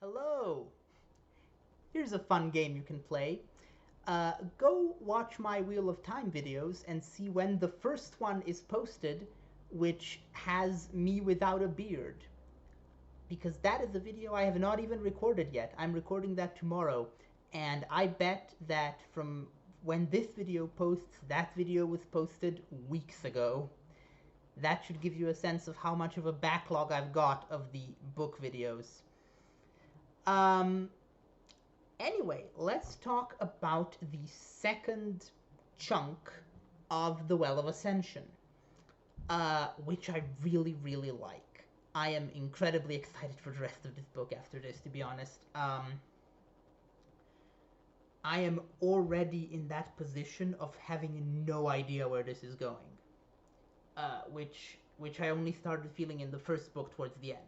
Hello! Here's a fun game you can play. Go watch my Wheel of Time videos and see when the first one is posted, which has me without a beard. Because that is a video I have not even recorded yet. I'm recording that tomorrow. And I bet that from when this video posts, that video was posted weeks ago. That should give you a sense of how much of a backlog I've got of the book videos. Um, Anyway, let's talk about the second chunk of the Well of Ascension, which I really, really like. I am incredibly excited for the rest of this book after this, to be honest. I am already in that position of having no idea where this is going, which I only started feeling in the first book towards the end.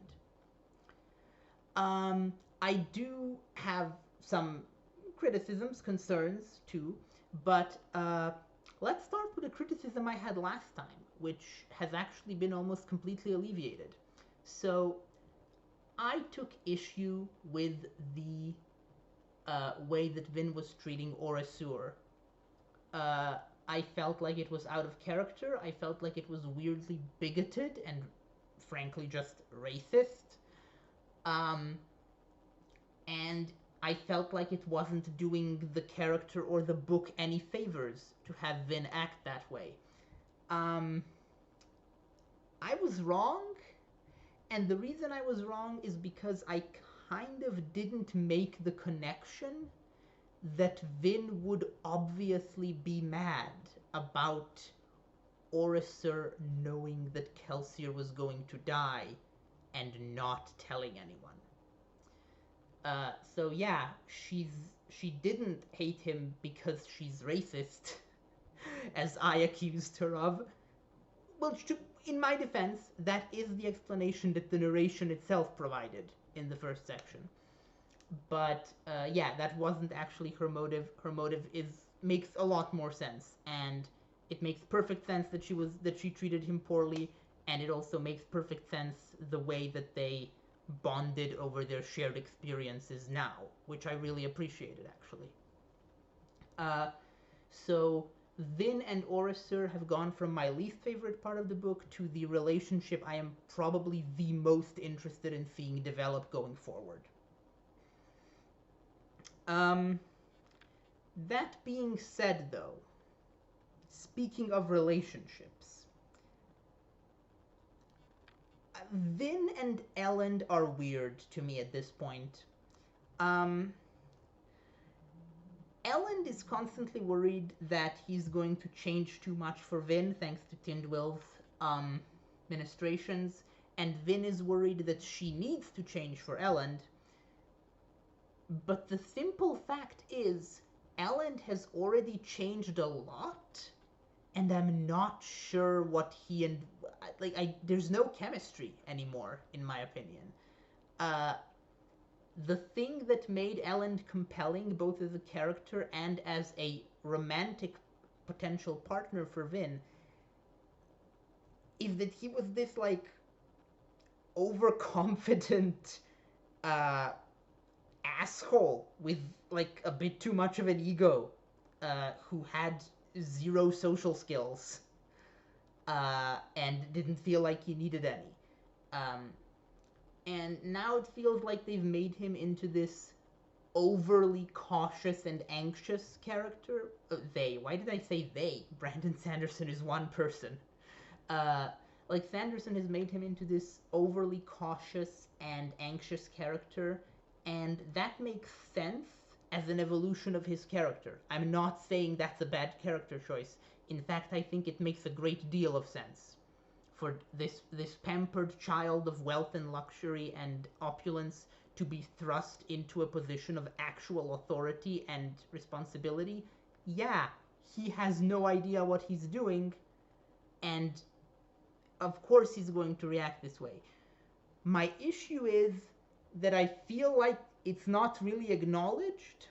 I do have some criticisms, concerns too, but let's start with a criticism I had last time, which has actually been almost completely alleviated. So I took issue with the way that Vin was treating Orisur. I felt like it was out of character. I felt like it was weirdly bigoted and frankly just racist. Um, and I felt like it wasn't doing the character or the book any favors to have Vin act that way. Um, I was wrong, and the reason I was wrong is because I kind of didn't make the connection that Vin would obviously be mad about Orisur knowing that Kelsier was going to die and not telling anyone. So yeah, she didn't hate him because she's racist, as I accused her of. Well, in my defense, that is the explanation that the narration itself provided in the first section. But yeah, that wasn't actually her motive. Her motive is makes a lot more sense, and it makes perfect sense that she treated him poorly, and it also makes perfect sense the way that they bonded over their shared experiences now, which I really appreciated actually. Uh, so Vin and Orisur have gone from my least favorite part of the book to the relationship I am probably the most interested in seeing develop going forward. Um, that being said, though, speaking of relationships, Vin and Elend are weird to me at this point. Um, Elend is constantly worried that he's going to change too much for Vin, thanks to Tindwyl's ministrations, and Vin is worried that she needs to change for Elend. But the simple fact is, Elend has already changed a lot, and I'm not sure what he and there's no chemistry anymore, in my opinion. Uh, the thing that made Elend compelling, both as a character and as a romantic potential partner for Vin, is that he was this overconfident uh, asshole with a bit too much of an ego, who had zero social skills, and didn't feel like he needed any. Um, and now it feels like they've made him into this overly cautious and anxious character. They. Why did I say they? Brandon Sanderson is one person. Uh, Sanderson has made him into this overly cautious and anxious character, and that makes sense as an evolution of his character. I'm not saying that's a bad character choice. In fact, I think it makes a great deal of sense for this pampered child of wealth and luxury and opulence to be thrust into a position of actual authority and responsibility. Yeah, he has no idea what he's doing, and of course he's going to react this way. My issue is that I feel like it's not really acknowledged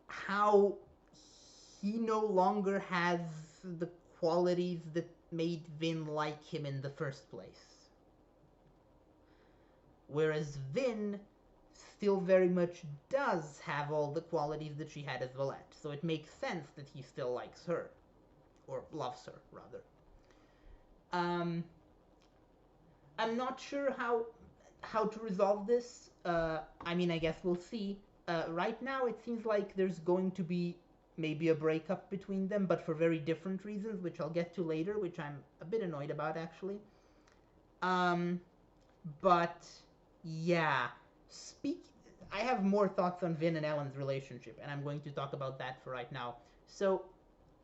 how he no longer has the qualities that made Vin like him in the first place. Whereas Vin still very much does have all the qualities that she had as Valette. So it makes sense that he still likes her, or loves her, rather. Um, I'm not sure how to resolve this. I mean, I guess we'll see. Right now, it seems like there's going to be maybe a breakup between them, but for very different reasons, which I'll get to later, which I'm a bit annoyed about, actually. Um, but yeah, speak. I have more thoughts on Vin and Ellen's relationship, and I'm going to talk about that for right now. So,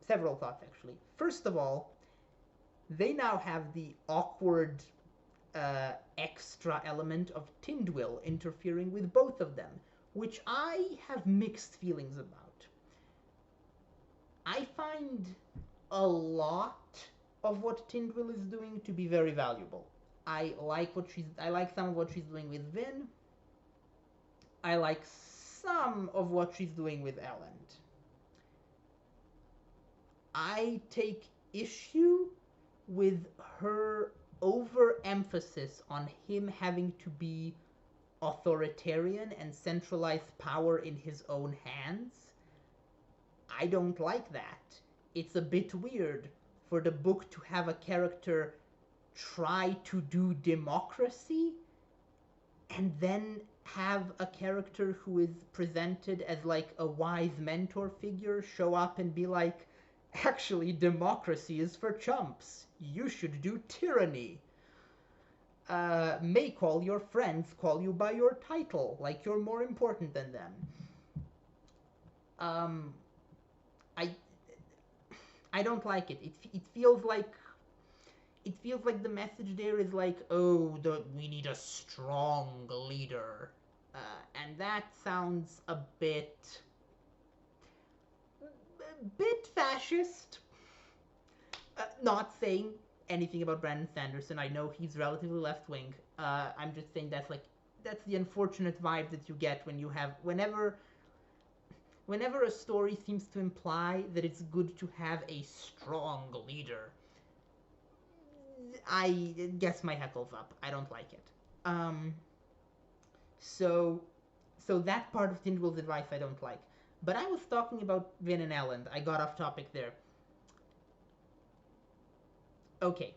several thoughts actually. First of all, they now have the awkward extra element of Tindwyl interfering with both of them, which I have mixed feelings about. I find a lot of what Tindwyl is doing to be very valuable. I like some of what she's doing with Vin. I like some of what she's doing with Ellen. I take issue with her overemphasis on him having to be authoritarian and centralize power in his own hands. I don't like that. It's a bit weird for the book to have a character try to do democracy and then have a character who is presented as like a wise mentor figure show up and be like, actually, democracy is for chumps. You should do tyranny. Make all your friends call you by your title, like you're more important than them. I I don't like it. It feels like the message there is like, oh, we need a strong leader, and that sounds a bit fascist. Not saying anything about Brandon Sanderson. I know he's relatively left wing. I'm just saying that's the unfortunate vibe that you get when you have whenever a story seems to imply that it's good to have a strong leader. I guess my heckle's up. I don't like it. So that part of Tindwyl's advice I don't like. But I was talking about Vin and Ellen. I got off topic there. Okay,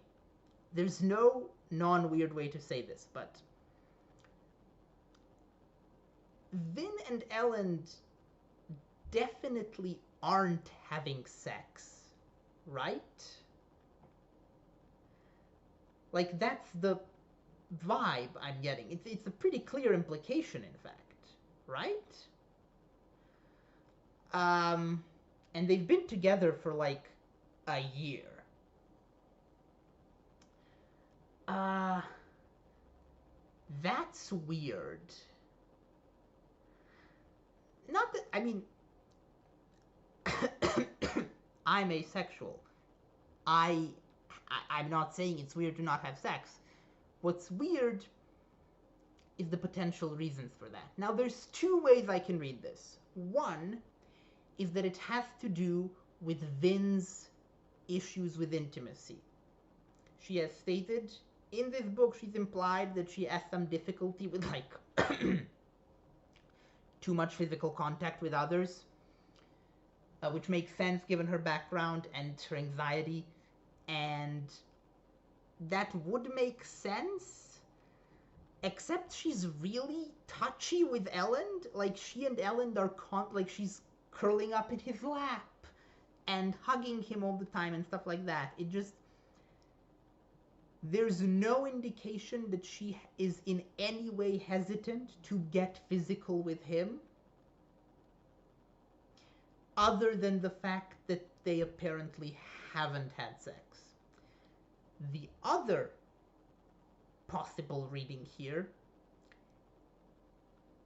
there's no non-weird way to say this, but Vin and Ellen definitely aren't having sex, right? Like, that's the vibe I'm getting. It's a pretty clear implication, in fact, right? And they've been together for like a year. That's weird. Not that, I mean, I'm asexual. I'm not saying it's weird to not have sex. What's weird is the potential reasons for that. Now, there's two ways I can read this. One is that it has to do with Vin's issues with intimacy. She has stated in this book, she's implied that she has some difficulty with, like, too much physical contact with others, which makes sense given her background and her anxiety, and that would make sense, except she's really touchy with Ellen. Like, she and Ellen are like, she's curling up in his lap and hugging him all the time and stuff like that. It just, there's no indication that she is in any way hesitant to get physical with him, other than the fact that they apparently haven't had sex. The other possible reading here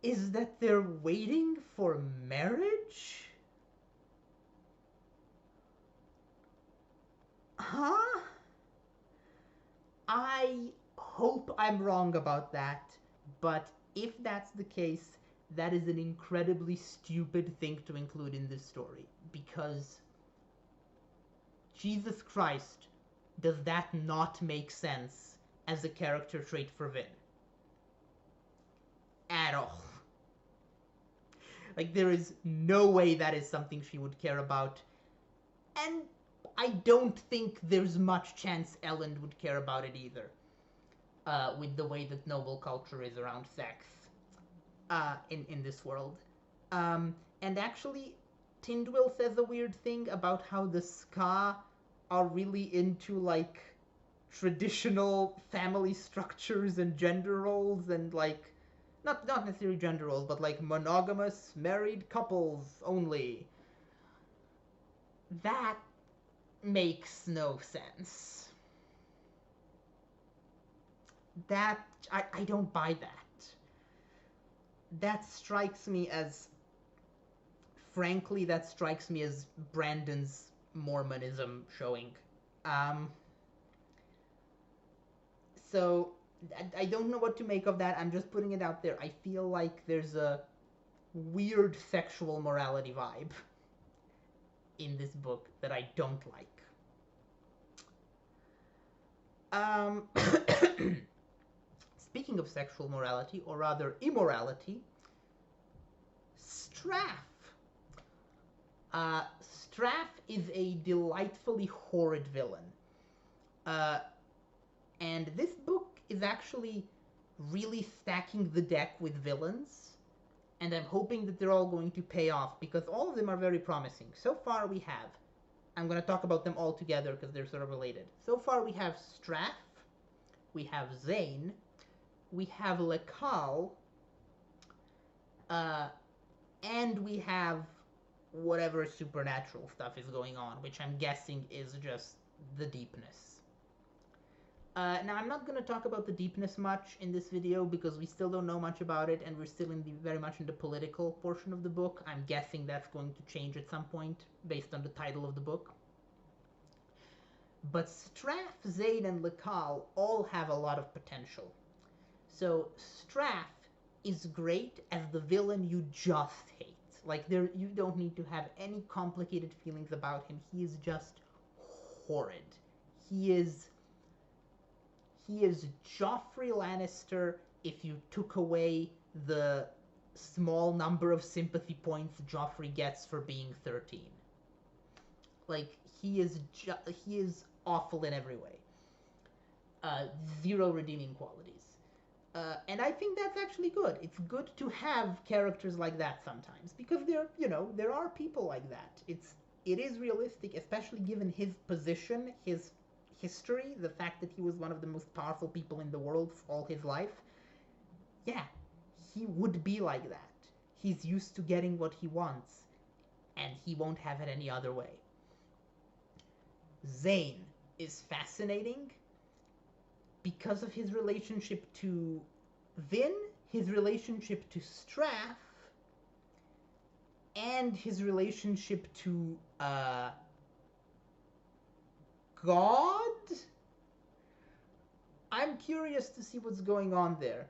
is that they're waiting for marriage? Huh? I hope I'm wrong about that, but if that's the case, that is an incredibly stupid thing to include in this story, because Jesus Christ, does that not make sense as a character trait for Vin? At all. Like, there is no way that is something she would care about. And I don't think there's much chance Ellen would care about it either, with the way that noble culture is around sex in this world. And actually, Tindwyl says a weird thing about how the Ska are really into, like, traditional family structures and gender roles, and, like, not necessarily gender roles, but, like, monogamous married couples only. That makes no sense. That I don't buy that. That strikes me as, frankly, that strikes me as Brandon's Mormonism showing. Um, so I don't know what to make of that. I'm just putting it out there. I feel like there's a weird sexual morality vibe in this book that I don't like. Speaking of sexual morality, or rather immorality, Straff. Straff is a delightfully horrid villain. And this book is actually really stacking the deck with villains, and I'm hoping that they're all going to pay off, because all of them are very promising. So far we have, I'm going to talk about them all together because they're sort of related. So far we have Straff, we have Zane, we have Lekal, and we have whatever supernatural stuff is going on, which I'm guessing is just the deepness. Now, I'm not going to talk about the deepness much in this video because we still don't know much about it, and we're still very much in the political portion of the book. I'm guessing that's going to change at some point based on the title of the book. But Straff, Zane, and Lekal all have a lot of potential. So Straff is great as the villain you just hate. Like, you don't need to have any complicated feelings about him. He is just horrid. He is Joffrey Lannister if you took away the small number of sympathy points Joffrey gets for being 13. Like, he is awful in every way. Zero redeeming qualities. And I think that's actually good. It's good to have characters like that sometimes, because there are people like that. It is realistic, especially given his position, his history, the fact that he was one of the most powerful people in the world all his life. Yeah, he would be like that. He's used to getting what he wants, and he won't have it any other way. Zane is fascinating because of his relationship to Vin, his relationship to Straff, and his relationship to God? I'm curious to see what's going on there.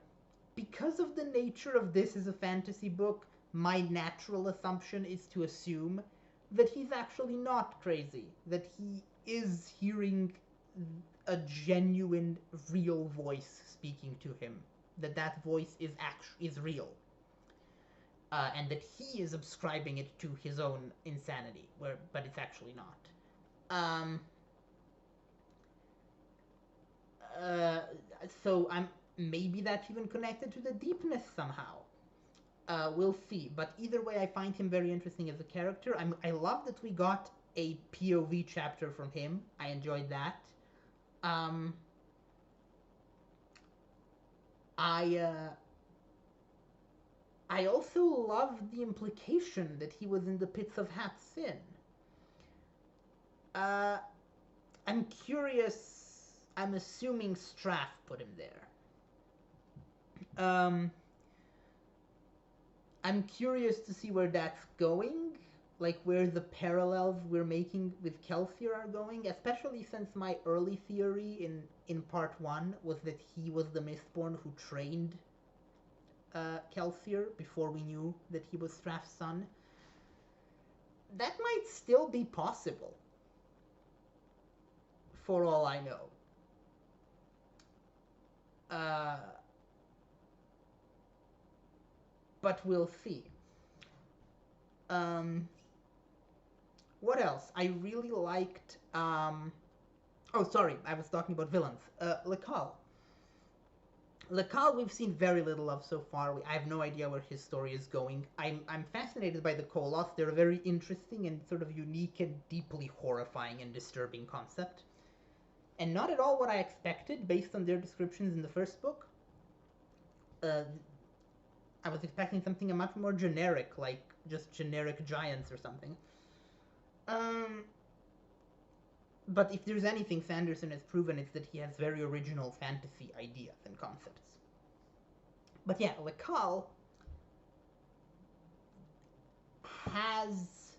Because of the nature of this as a fantasy book, my natural assumption is to assume that he's actually not crazy, that he is hearing a genuine, real voice speaking to him, that voice is real, and that he is ascribing it to his own insanity, but it's actually not. So maybe that's even connected to the deepness somehow. We'll see. But either way, I find him very interesting as a character. I love that we got a POV chapter from him. I enjoyed that. I also love the implication that he was in the pits of Hat Sin. I'm curious. I'm assuming Straff put him there. I'm curious to see where that's going, like where the parallels we're making with Kelsier are going, especially since my early theory in part 1 was that he was the Mistborn who trained Kelsier before we knew that he was Straff's son. That might still be possible, for all I know. But we'll see. Um, what else? I really liked. Oh, sorry, I was talking about villains. Lekal. Lekal, we've seen very little of so far. I have no idea where his story is going. I'm fascinated by the Koloss. They're a very interesting and sort of unique and deeply horrifying and disturbing concept. And not at all what I expected based on their descriptions in the first book. Uh, I was expecting something much more generic, like just generic giants or something. Um, but if there's anything Sanderson has proven, it's that he has very original fantasy ideas and concepts. But yeah, Lekal has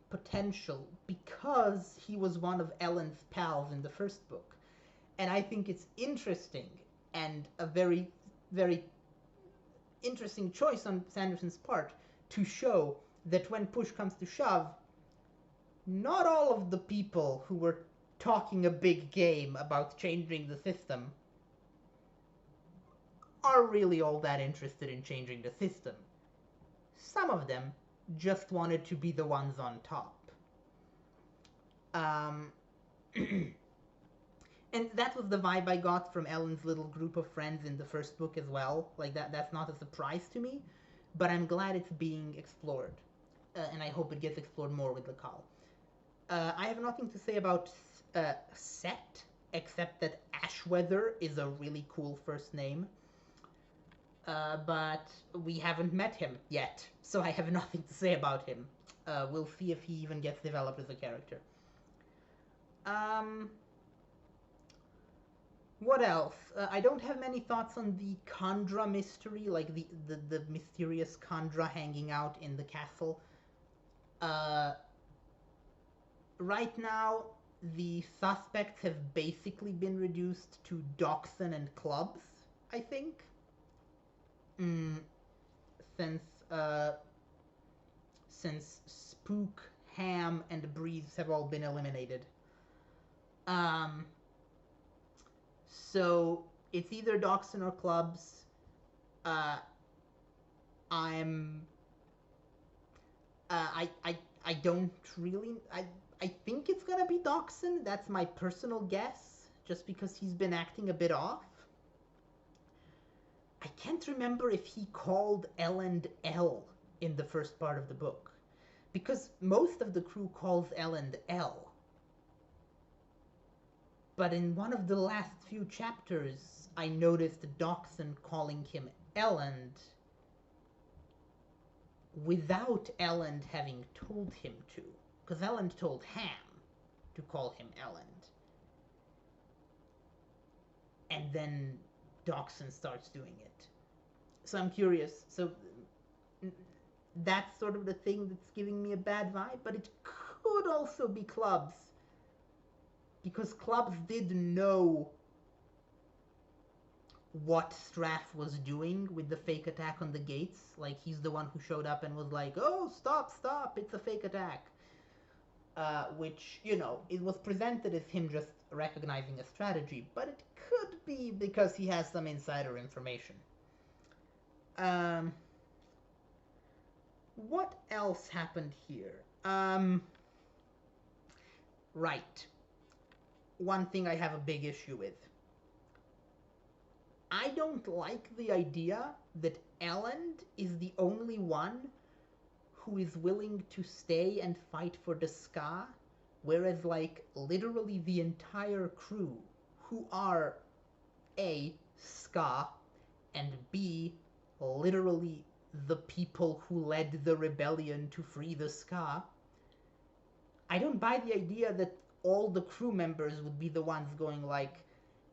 potential because he was one of Ellen's pals in the first book. And I think it's interesting and a very, very interesting choice on Sanderson's part to show that when push comes to shove, not all of the people who were talking a big game about changing the system are really all that interested in changing the system. Some of them just wanted to be the ones on top. Um, and that was the vibe I got from Ellen's little group of friends in the first book as well. Like that's not a surprise to me, but I'm glad it's being explored, and I hope it gets explored more with Lekal. I have nothing to say about Set, except that Ashweather is a really cool first name. But we haven't met him yet, so I have nothing to say about him. We'll see if he even gets developed as a character. What else? I don't have many thoughts on the kandra mystery, like the mysterious kandra hanging out in the castle. Uh, right now, the suspects have basically been reduced to Dachshund and clubs, I think. Mm, since uh, since Spook, Ham, and Breeze have all been eliminated. Um, so it's either Dachshund or clubs. Uh, I'm. I don't really. I think it's gonna be Dachshund. That's my personal guess, just because he's been acting a bit off. I can't remember if he called Ellen L in the first part of the book, because most of the crew calls Ellen L. But in one of the last few chapters, I noticed Dachshund calling him Ellen without Ellen having told him to, because Ellen told Ham to call him Ellen. And then Dachshund starts doing it. So I'm curious. So that's sort of the thing that's giving me a bad vibe, but it could also be clubs. Because clubs did know what Straff was doing with the fake attack on the gates. Like, he's the one who showed up and was like, oh, stop, it's a fake attack. Which, you know, it was presented as him just recognizing a strategy, but it could be because he has some insider information. What else happened here? Right. One thing I have a big issue with. I don't like the idea that Ellen is the only one who is willing to stay and fight for the Ska, whereas, like, literally the entire crew, who are A, Ska, and B, literally the people who led the rebellion to free the Ska, I don't buy the idea that all the crew members would be the ones going like,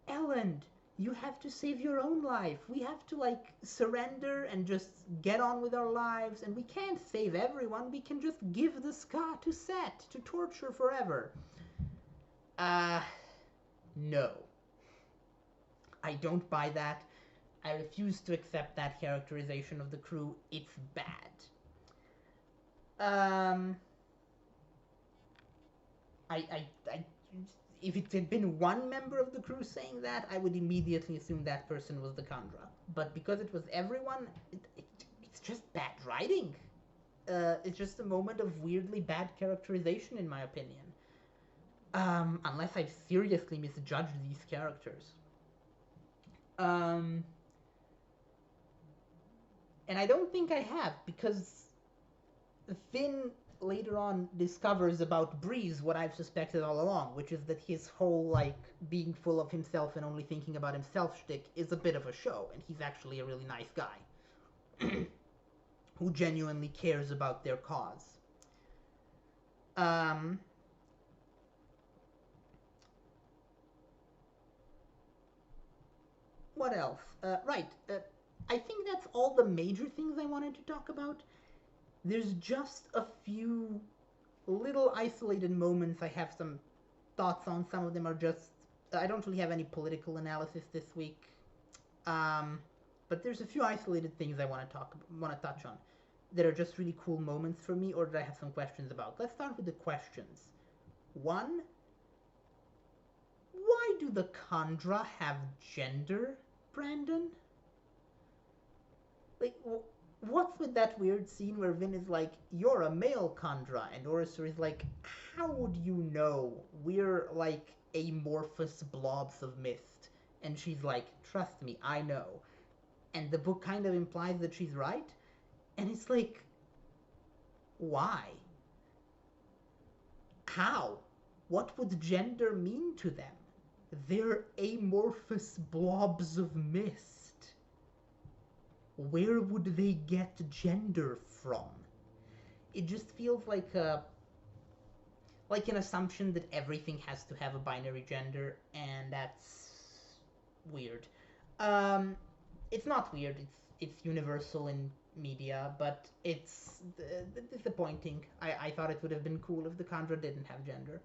Ellen, you have to save your own life. We have to, like, surrender and just get on with our lives. And we can't save everyone. We can just give the Ska to Set to torture forever. No. I don't buy that. I refuse to accept that characterization of the crew. It's bad. If it had been one member of the crew saying that, I would immediately assume that person was the kandra. But because it was everyone, it's just bad writing. It's just a moment of weirdly bad characterization, in my opinion. Unless I've seriously misjudged these characters. Um, and I don't think I have, because Finn later on discovers about Breeze what I've suspected all along, which is that his whole, like, being full of himself and only thinking about himself shtick is a bit of a show, and he's actually a really nice guy who genuinely cares about their cause. Um, what else? Right. I think that's all the major things I wanted to talk about. There's just a few little isolated moments I have some thoughts on. Some of them are just. I don't really have any political analysis this week. Um, but there's a few isolated things I want to touch on that are just really cool moments for me, or that I have some questions about. Let's start with the questions. One, why do the kandra have gender, Brandon? Like, what's with that weird scene where Vin is like, "You're a male kandra," and Orison is like, "How would you know? We're like amorphous blobs of mist." And she's like, "Trust me, I know." And the book kind of implies that she's right. And it's like, why? How? What would gender mean to them? They're amorphous blobs of mist. Where would they get gender from? It just feels like an assumption that everything has to have a binary gender, and that's weird. Um, it's not weird. It's universal in media, but it's disappointing. I thought it would have been cool if the kandra didn't have gender.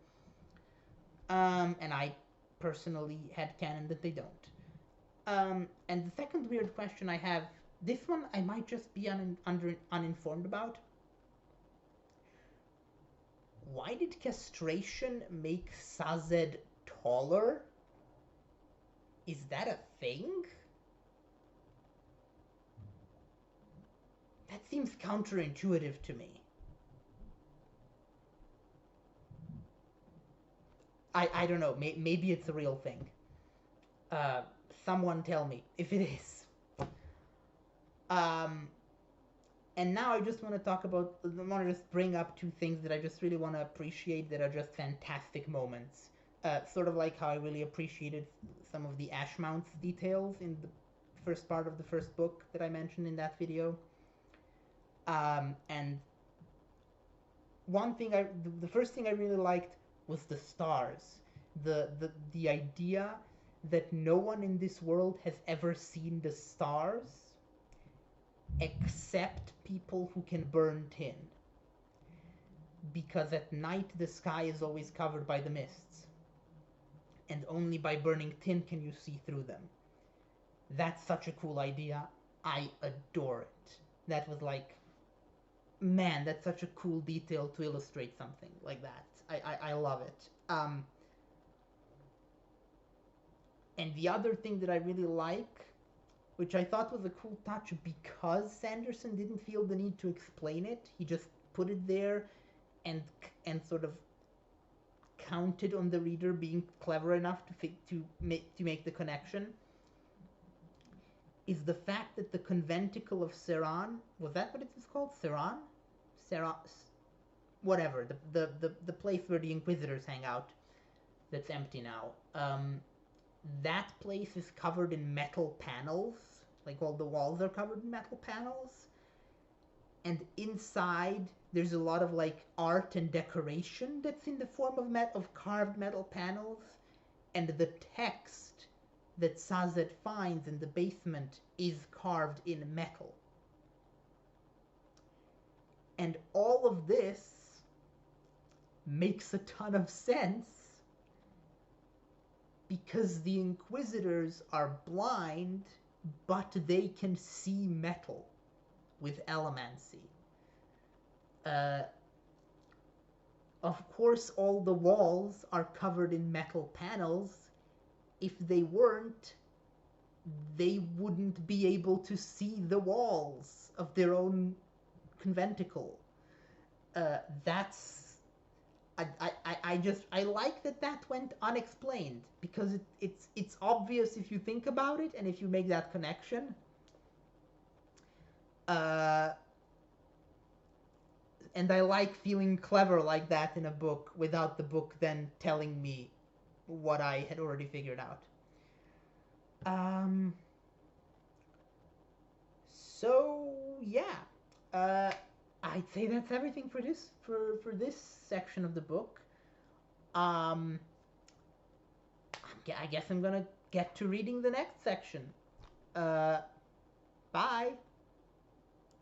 And I personally had canon that they don't. And the second weird question I have, this one I might just be uninformed about. Why did castration make Sazed taller? Is that a thing? That seems counterintuitive to me. I don't know. Maybe it's a real thing. Uh, Someone tell me if it is. Um, and now I just want to talk about. I want to just bring up two things that I just really want to appreciate that are just fantastic moments. Sort of like how I really appreciated some of the ash mounts details in the first part of the first book that I mentioned in that video. And the first thing I really liked was the stars. The idea that no one in this world has ever seen the stars except people who can burn tin. Because at night the sky is always covered by the mists. And only by burning tin can you see through them. That's such a cool idea. I adore it. That was like, man, that's such a cool detail to illustrate something like that. I love it. And the other thing that I really like, which I thought was a cool touch because Sanderson didn't feel the need to explain it, he just put it there and sort of counted on the reader being clever enough to make the connection, is the fact that the conventicle of Seran, was that what it was called? Seran, whatever, the place where the Inquisitors hang out, that's empty now. That place is covered in metal panels, like all the walls are covered in metal panels, and inside there's a lot of like art and decoration that's in the form of carved metal panels, and the text that Sazed finds in the basement is carved in metal. And all of this makes a ton of sense because the Inquisitors are blind, but they can see metal with elemancy. Of course, all the walls are covered in metal panels. If they weren't, they wouldn't be able to see the walls of their own conventicle. That's I like that went unexplained because it's obvious if you think about it and if you make that connection. Uh, and I like feeling clever like that in a book without the book then telling me what I had already figured out. Um, so yeah, uh, I'd say that's everything for this section of the book. Um, I guess I'm gonna get to reading the next section. Uh, bye.